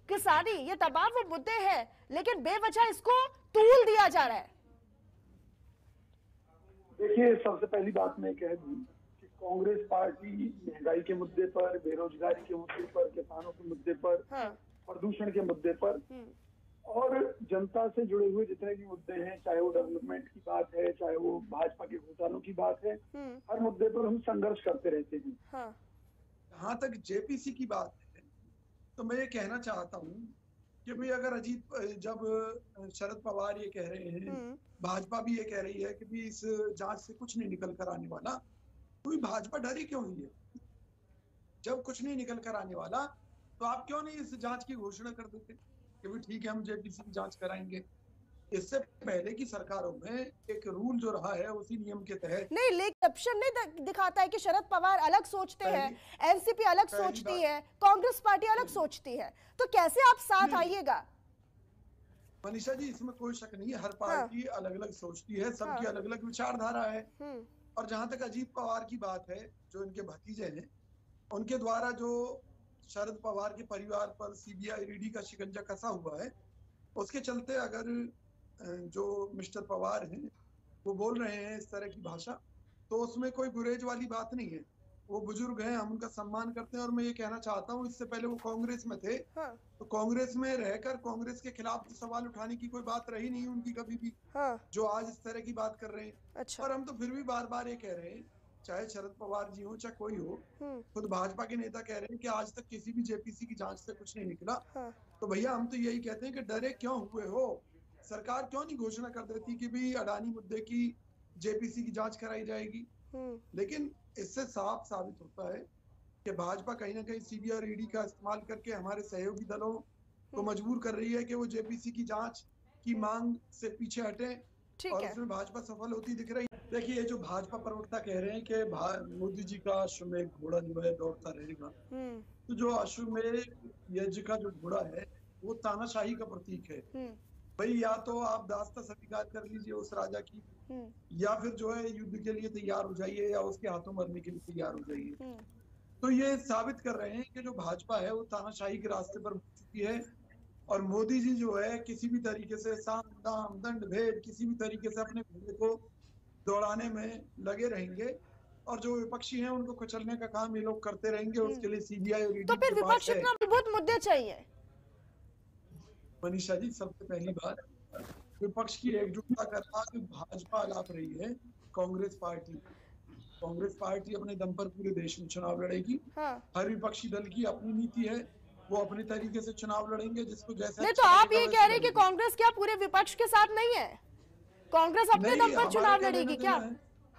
किसानी, ये तमाम वो मुद्दे हैं, लेकिन बेवजह इसको तूल दिया जा रहा है। देखिए, सबसे पहली बात मैं कह दूं कि कांग्रेस पार्टी महंगाई के मुद्दे पर, बेरोजगारी के मुद्दे पर, किसानों के मुद्दे पर, हाँ। प्रदूषण के मुद्दे पर और जनता से जुड़े हुए जितने भी मुद्दे हैं, चाहे वो डेवलपमेंट की बात है, चाहे वो भाजपा के घोटालों की बात है, हर मुद्दे पर हम संघर्ष करते रहते हैं। हाँ। जहां तक जेपीसी की बात है तो मैं ये कहना चाहता हूँ कि भाई अगर जब शरद पवार ये कह रहे हैं, भाजपा भी ये कह रही है कि भी इस जांच से कुछ नहीं निकल कर आने वाला, तो भाजपा डरी क्यों हुई है? जब कुछ नहीं निकल कर आने वाला तो आप क्यों नहीं इस जांच की घोषणा कर देते कि भाई ठीक है हम जेपीसी की जांच कराएंगे? इससे पहले की सरकारों में एक रूल जो रहा है उसी नियम के तहत नहीं, लेकिन ऑप्शन नहीं दिखाता है कि शरद पवार अलग सोचते हैं, एनसीपी अलग सोचती है, कांग्रेस पार्टी अलग सोचती है, तो कैसे आप साथ आइएगा? मनीषा जी, इसमें कोई शक नहीं है, हर पार्टी अलग अलग सोचती है, सबकी अलग अलग विचारधारा है। और जहां तक अजीत पवार की बात है, जो इनके भतीजे हैं, उनके द्वारा जो शरद पवार के परिवार पर सीबीआई ईडी का शिकंजा कसा हुआ है, उसके चलते अगर जो मिस्टर पवार हैं वो बोल रहे हैं इस तरह की भाषा, तो उसमें कोई गुरेज वाली बात नहीं है। वो बुजुर्ग हैं, हम उनका सम्मान करते हैं। और मैं ये कहना चाहता हूँ, इससे पहले वो कांग्रेस में थे, तो कांग्रेस में रहकर कांग्रेस के खिलाफ तो सवाल उठाने की कोई बात रही नहीं उनकी कभी भी, जो आज इस तरह की बात कर रहे हैं। अच्छा। और हम तो फिर भी बार बार ये कह रहे हैं, चाहे शरद पवार जी हो चाहे कोई हो, खुद भाजपा के नेता कह रहे हैं कि आज तक किसी भी जेपीसी की जांच से कुछ नहीं निकला। तो भैया हम तो यही कहते हैं कि डरे क्यों हुए हो? सरकार क्यों नहीं घोषणा कर देती कि भी अडानी मुद्दे की जेपीसी की जांच कराई जाएगी? लेकिन इससे साफ साबित होता है कि भाजपा कहीं ना कहीं सीबीआई और ईडी का इस्तेमाल करके हमारे सहयोगी दलों को मजबूर कर रही है कि वो जेपीसी की जांच की मांग से पीछे हटे, और उसमें भाजपा सफल होती दिख रही है। देखिए, ये जो भाजपा प्रवक्ता कह रहे हैं कि मोदी जी का अश्वमेध घोड़ा जो है दौड़ता रहेगा, तो जो अश्वमेध यज्ञ का जो घोड़ा है वो तानाशाही का प्रतीक है। भाई या तो आप दास्ता स्वीकार कर लीजिए उस राजा की, या फिर जो है युद्ध के लिए तैयार हो जाइए, या उसके हाथों मरने के लिए तैयार हो जाइए। तो ये साबित कर रहे हैं कि जो भाजपा है वो तानाशाही के रास्ते पर बढ़ चुकी है, और मोदी जी जो है किसी भी तरीके से साम दाम दंड भेद किसी भी तरीके से अपने घोड़े को दौड़ाने में लगे रहेंगे, और जो विपक्षी हैं उनको कुचलने का काम ये लोग करते रहेंगे। उसके लिए सीबीआई और ईडी तो फिर विपक्ष इतना मूलभूत मुद्दे चाहिए। मनीषा जी, सबसे पहली बात, विपक्ष की एकजुटता का था कि भाजपा अलाप रही है, कांग्रेस पार्टी अपने दम पर पूरे देश में चुनाव लड़ेगी। हर विपक्षी दल की अपनी नीति है, वो अपने तरीके से चुनाव लड़ेंगे, जिसको जैसा नहीं। तो आप ये कह रहे हैं कि कांग्रेस क्या पूरे विपक्ष के साथ नहीं है? कांग्रेस अपने दम पर चुनाव लड़ेगी क्या?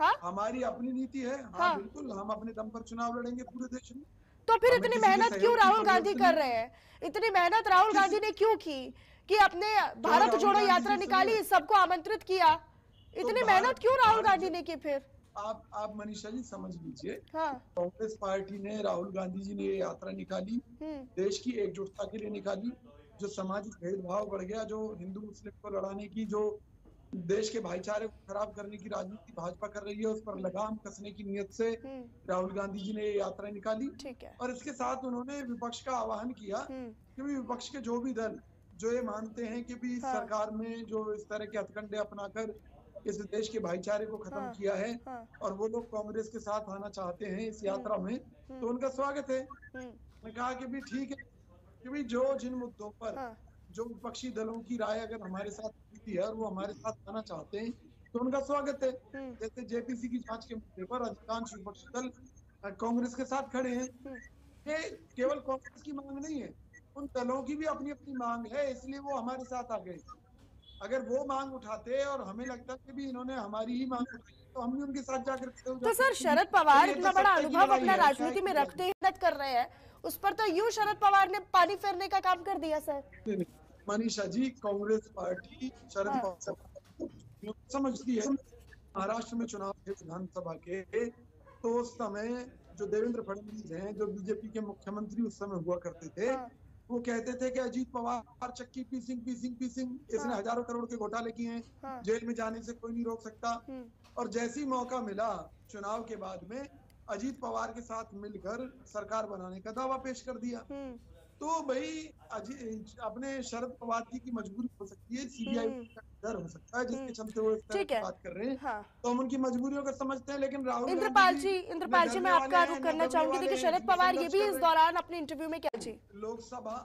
हाँ, हमारी अपनी नीति है। हाँ, बिल्कुल, हम अपने दम पर चुनाव लड़ेंगे पूरे देश में। तो फिर इतनी मेहनत क्यों राहुल गांधी कर रहे हैं? इतनी मेहनत राहुल गांधी ने क्यों की कि अपने भारत जोड़ो यात्रा निकाली, सबको आमंत्रित किया? इतनी मेहनत क्यों राहुल गांधी ने की? फिर आप मनीषा जी समझ लीजिए, कांग्रेस पार्टी ने, राहुल गांधी जी ने ये यात्रा निकाली, देश की एकजुटता के लिए निकाली। जो सामाजिक भेदभाव बढ़ गया, जो हिंदू मुस्लिम को लड़ाने की, जो देश के भाईचारे को खराब करने की राजनीति भाजपा कर रही है, उस पर लगाम कसने की नियत से राहुल गांधी जी ने ये यात्रा निकाली। और इसके साथ उन्होंने विपक्ष का आह्वान किया कि विपक्ष के जो भी दल जो ये मानते हैं कि भी सरकार में जो इस तरह के हथकंडे अपनाकर इस देश के भाईचारे को खत्म किया है, और वो लोग कांग्रेस के साथ आना चाहते हैं इस यात्रा में, तो उनका स्वागत है। मैं कहा कि भी ठीक है कि भी जो जिन मुद्दों पर जो विपक्षी दलों की राय अगर हमारे साथ होती है और वो हमारे साथ आना चाहते हैं तो उनका स्वागत है। जैसे जेपीसी की जांच के मुद्दे पर अधिकांश विपक्षी दल कांग्रेस के साथ खड़े हैं। ये केवल कांग्रेस की मांग नहीं है, उन दलों की भी अपनी अपनी मांग है, इसलिए वो हमारे साथ आ गए। अगर वो मांग उठाते और हमें लगता कि भी इन्होंने हमारी ही मांग उठाई तो हम भी उनके साथ जाकर तो सर शरद पवार इतना बड़ा अनुभव अपना राजनीति में रखते ही कर रहे हैं, उस पर तो यूं शरद पवार ने पानी फेरने का काम कर दिया। सर मनीषा जी, कांग्रेस पार्टी शरद पवार समझती है। महाराष्ट्र में चुनाव थे विधानसभा के, तो उस समय जो देवेंद्र फडणवीस हैं, जो बीजेपी के मुख्यमंत्री उस समय हुआ करते थे, वो कहते थे कि अजीत पवार चक्की पीसिंग, इसने हजारों करोड़ के घोटाले किए हैं, जेल में जाने से कोई नहीं रोक सकता। और जैसी मौका मिला चुनाव के बाद में, अजीत पवार के साथ मिलकर सरकार बनाने का दावा पेश कर दिया। तो भाई अपने शरद पवार जी की मजबूरी हो सकती है, सीबीआई का डर हो सकता है, जिसके चलते वो इस तरह ठीक की है। बात कर रहे हैं। हाँ। तो हम उनकी मजबूरियों को समझते हैं, लेकिन राहुल इंद्रपाल गांधी जी, जी इंद्रपाल जी, मैं आपका रुख करना चाहूंगी। देखिए शरद पवार ये भी इस दौरान अपने इंटरव्यू में क्या जी, लोकसभा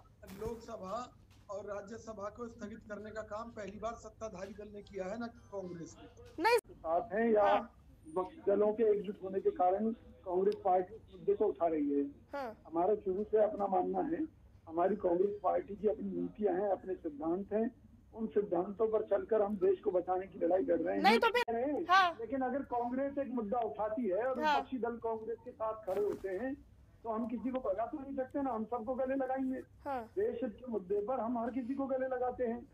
और राज्यसभा को स्थगित करने का काम पहली बार सत्ताधारी दल ने किया है, ना कि कांग्रेस ने। नहीं साथ हैं या हाँ। विपक्षी दलों के एकजुट होने के कारण कांग्रेस पार्टी इस मुद्दे को उठा रही है। हाँ। हमारा शुरू से अपना मानना है, हमारी कांग्रेस पार्टी की अपनी नीतियां हैं, अपने सिद्धांत हैं, उन सिद्धांतों पर चलकर हम देश को बचाने की लड़ाई लड़ रहे हैं। नहीं तो फिर हाँ। लेकिन अगर कांग्रेस एक मुद्दा उठाती है और हाँ। विपक्षी दल कांग्रेस के साथ खड़े होते हैं, तो हम किसी को भगा तो नहीं सकते ना, हम सबको गले लगाएंगे। हाँ। देश हित के मुद्दे पर हम हर किसी को गले लगाते हैं।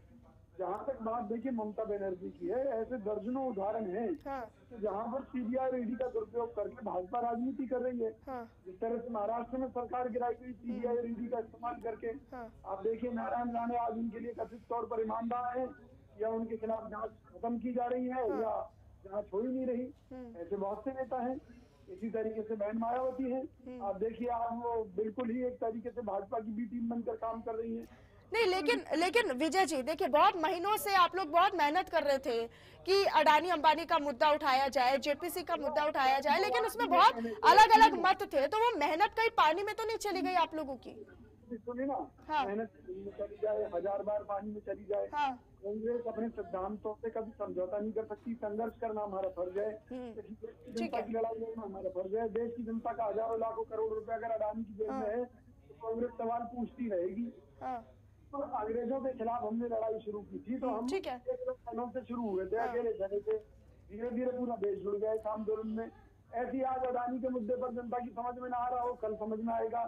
जहाँ तक बात देखिए ममता बनर्जी की है, ऐसे दर्जनों उदाहरण हैं हाँ। कि जहाँ पर सीबीआई ईडी का दुरुपयोग करके भाजपा राजनीति कर रही है। हाँ। जिस तरह से महाराष्ट्र में सरकार गिराई गई सीबीआई ईडी का इस्तेमाल करके। हाँ। आप देखिए नारायण राणे आज उनके लिए कथित तौर पर ईमानदार है, या उनके खिलाफ जांच खत्म की जा रही है, या जांच हो ही नहीं रही। ऐसे बहुत से नेता हैं। इसी तरीके से बहन मायावती है, आप देखिए आप वो बिल्कुल ही एक तरीके से भाजपा की बी टीम बनकर काम कर रही है। नहीं, लेकिन विजय जी देखिए, बहुत महीनों से आप लोग बहुत मेहनत कर रहे थे कि अडानी अंबानी का मुद्दा उठाया जाए, जेपीसी का मुद्दा उठाया जाए, लेकिन उसमें बहुत अलग अलग मत थे। तो वो मेहनत कहीं पानी में तो नहीं चली गई आप लोगों की? सुनिए ना, हाँ। मेहनत में चली जाए, 1000 बार पानी में चली जाए, हाँ। कांग्रेस अपने सिद्धांतों से कभी समझौता नहीं कर सकती। संघर्ष करना हमारा फर्ज है, जनता की लड़ाई लड़ना हमारा फर्ज है। देश की जनता का हजारों लाखों करोड़ रुपए अगर अडानी की जेब में है, तो कांग्रेस सवाल पूछती रहेगी। तो अंग्रेजों के खिलाफ हमने लड़ाई शुरू की थी, तो हम ठीक है। सालों से शुरू हुए थे, अकेले चले थे, धीरे धीरे पूरा देश जुड़ गया इस आंदोलन में। ऐसी आज अडानी के मुद्दे पर जनता की समझ में ना आ रहा हो, कल समझ में आएगा।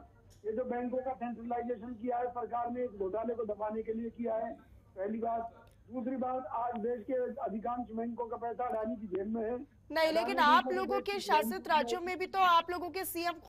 ये जो बैंकों का सेंट्रलाइजेशन किया है सरकार ने, इस घोटाले को दबाने के लिए किया है, पहली बात। दूसरी बात, आज देश के अधिकांश बैंकों का पैसा अडानी की जेब में है। नहीं, लेकिन आप लोगों के शासित राज्यों में भी तो आप लोगों के सीएम